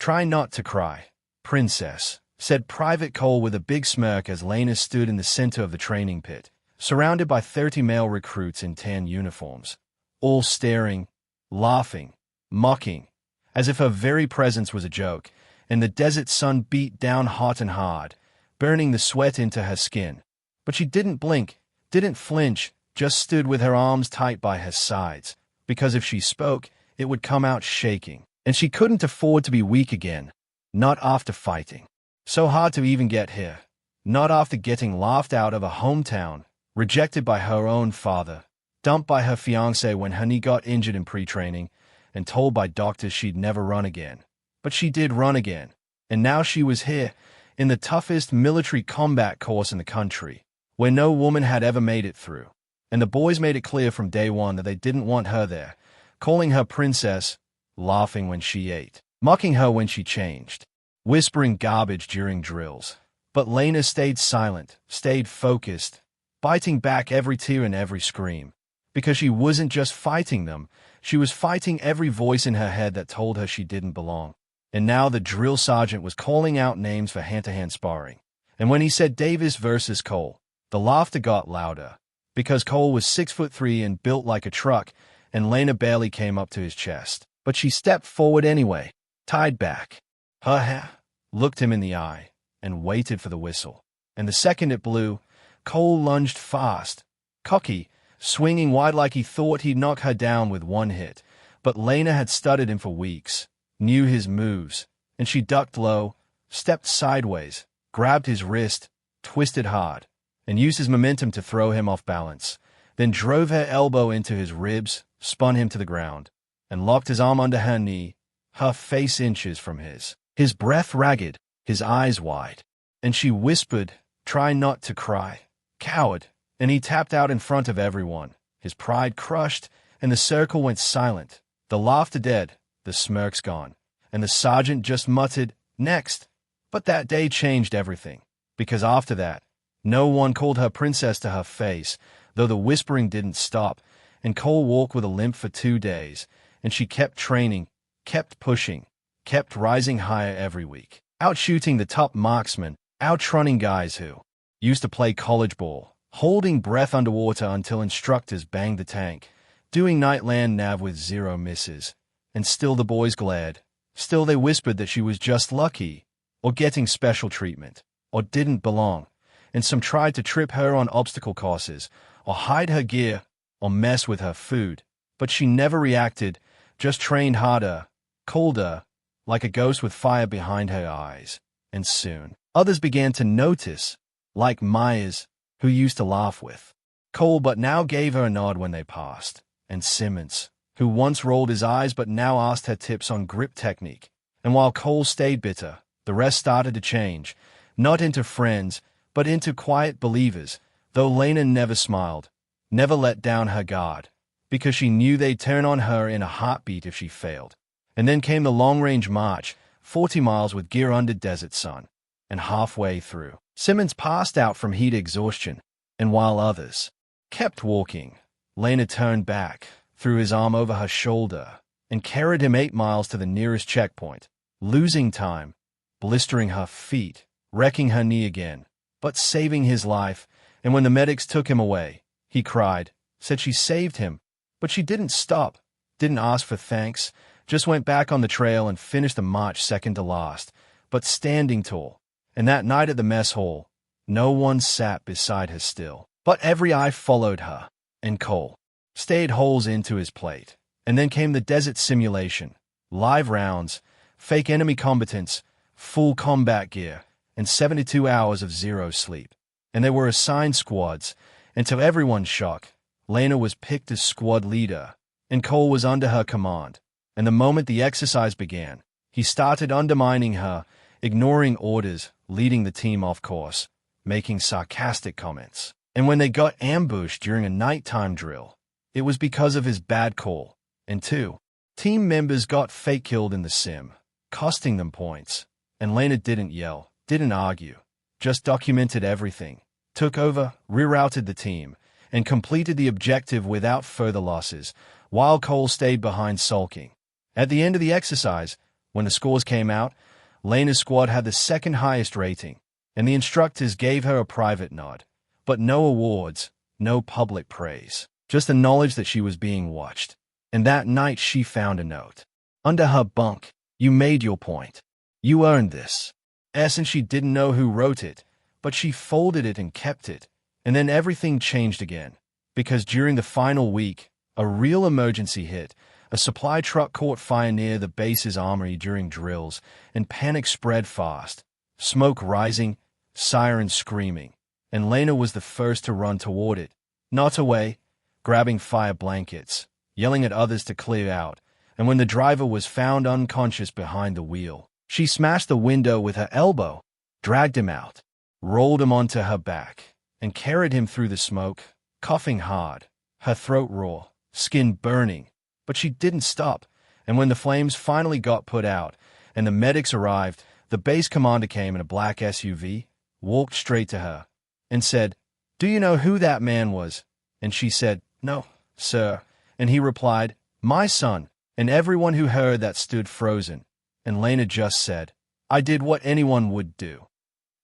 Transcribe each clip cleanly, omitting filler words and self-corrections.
Try not to cry, princess, said Private Cole with a big smirk as Lena stood in the center of the training pit, surrounded by 30 male recruits in tan uniforms, all staring, laughing, mocking, as if her very presence was a joke, and the desert sun beat down hot and hard, burning the sweat into her skin. But she didn't blink, didn't flinch, just stood with her arms tight by her sides, because if she spoke, it would come out shaking, and she couldn't afford to be weak again, not after fighting so hard to even get here, not after getting laughed out of a hometown, rejected by her own father, dumped by her fiancé when her knee got injured in pre-training, and told by doctors she'd never run again. But she did run again, and now she was here, in the toughest military combat course in the country, where no woman had ever made it through. And the boys made it clear from day one that they didn't want her there, calling her princess, laughing when she ate, mocking her when she changed, whispering garbage during drills. But Lena stayed silent, stayed focused, biting back every tear and every scream, because she wasn't just fighting them, she was fighting every voice in her head that told her she didn't belong. And now the drill sergeant was calling out names for hand-to-hand sparring. And when he said Davis versus Cole, the laughter got louder, because Cole was 6'3" and built like a truck, and Lena barely came up to his chest. But she stepped forward anyway, tied back. Her hair looked him in the eye, and waited for the whistle. And the second it blew, Cole lunged fast, cocky, swinging wide like he thought he'd knock her down with one hit. But Lena had studied him for weeks, knew his moves, and she ducked low, stepped sideways, grabbed his wrist, twisted hard, and used his momentum to throw him off balance, then drove her elbow into his ribs, spun him to the ground, and locked his arm under her knee, her face inches from his breath ragged, his eyes wide. And she whispered, "Try not to cry, coward." And he tapped out in front of everyone, his pride crushed, and the circle went silent, the laughter dead, the smirks gone, and the sergeant just muttered, "Next." But that day changed everything, because after that, no one called her princess to her face, though the whispering didn't stop, and Cole walked with a limp for 2 days, and she kept training, kept pushing, kept rising higher every week, outshooting the top marksmen, outrunning guys who used to play college ball, holding breath underwater until instructors banged the tank, doing night-land nav with 0 misses. And still the boys glared. Still they whispered that she was just lucky, or getting special treatment, or didn't belong. And some tried to trip her on obstacle courses, or hide her gear, or mess with her food. But she never reacted, just trained harder, colder, like a ghost with fire behind her eyes. And soon, others began to notice, like Myers, who used to laugh with Cole but now gave her a nod when they passed, and Simmons, who once rolled his eyes but now asked her tips on grip technique. And while Cole stayed bitter, the rest started to change, not into friends, but into quiet believers, though Lena never smiled, never let down her guard, because she knew they'd turn on her in a heartbeat if she failed. And then came the long-range march, 40 miles with gear under desert sun, and halfway through, Simmons passed out from heat exhaustion, and while others kept walking, Lena turned back, threw his arm over her shoulder, and carried him 8 miles to the nearest checkpoint, losing time, blistering her feet, wrecking her knee again, but saving his life. And when the medics took him away, he cried, said she saved him, but she didn't stop, didn't ask for thanks, just went back on the trail and finished the march second to last, but standing tall. And that night at the mess hall, no one sat beside her still, but every eye followed her, and Cole stayed holes into his plate. And then came the desert simulation, live rounds, fake enemy combatants, full combat gear, and 72 hours of 0 sleep. And there were assigned squads, and to everyone's shock, Lena was picked as squad leader, and Cole was under her command. And the moment the exercise began, he started undermining her, ignoring orders, leading the team off course, making sarcastic comments. And when they got ambushed during a nighttime drill, it was because of his bad call. And 2 team members got fake killed in the sim, costing them points. And Lena didn't yell, didn't argue, just documented everything, took over, rerouted the team, and completed the objective without further losses, while Cole stayed behind sulking. At the end of the exercise, When the scores came out, Lena's squad had the second highest rating, and the instructors gave her a private nod. But no awards, no public praise, just the knowledge that she was being watched. And that night she found a note. Under her bunk, "You made your point. You earned this." And she didn't know who wrote it, but she folded it and kept it. And then everything changed again, because during the final week, a real emergency hit. A supply truck caught fire near the base's armory during drills, and panic spread fast. Smoke rising, sirens screaming, and Lena was the first to run toward it. Not away, grabbing fire blankets, yelling at others to clear out, and when the driver was found unconscious behind the wheel, she smashed the window with her elbow, dragged him out, rolled him onto her back, and carried him through the smoke, coughing hard, her throat raw, skin burning. But she didn't stop, and when the flames finally got put out and the medics arrived, the base commander came in a black SUV, walked straight to her, and said, "Do you know who that man was?" And she said, "No, sir." And he replied, "My son." And everyone who heard that stood frozen. And Lena just said, "I did what anyone would do."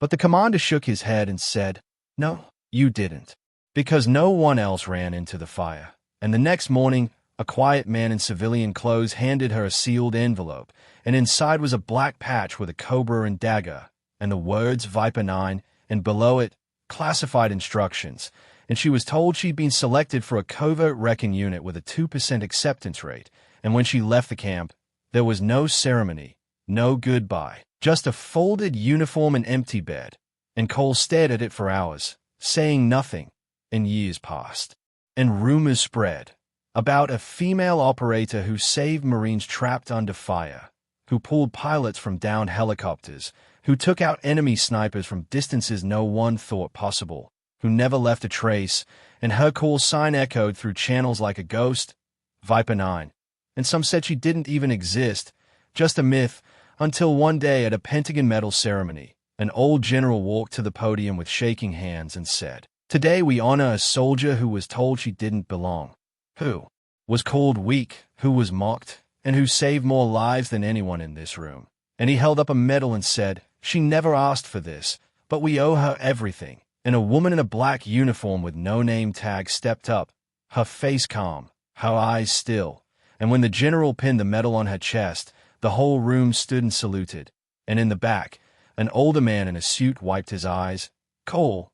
But the commander shook his head and said, "No, you didn't." Because no one else ran into the fire. And the next morning, a quiet man in civilian clothes handed her a sealed envelope, and inside was a black patch with a cobra and dagger, and the words Viper 9, and below it, classified instructions. And she was told she'd been selected for a covert wrecking unit with a 2% acceptance rate. And when she left the camp, there was no ceremony, no goodbye, just a folded uniform and empty bed. And Cole stared at it for hours, saying nothing. And years passed. And rumors spread about a female operator who saved Marines trapped under fire, who pulled pilots from downed helicopters, who took out enemy snipers from distances no one thought possible, who never left a trace, and her call sign echoed through channels like a ghost, Viper 9. And some said she didn't even exist, just a myth, until one day at a Pentagon medal ceremony, an old general walked to the podium with shaking hands and said, "Today we honor a soldier who was told she didn't belong, who was called weak, who was mocked, and who saved more lives than anyone in this room." And he held up a medal and said, "She never asked for this, but we owe her everything." And a woman in a black uniform with no name tag stepped up, her face calm, her eyes still. And when the general pinned the medal on her chest, the whole room stood and saluted. And in the back, an older man in a suit wiped his eyes. Cole,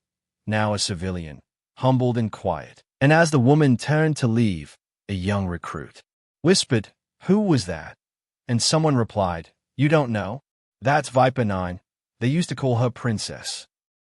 now a civilian, humbled and quiet. And as the woman turned to leave, a young recruit whispered, "Who was that?" And someone replied, "You don't know? That's Viper 9. They used to call her Princess."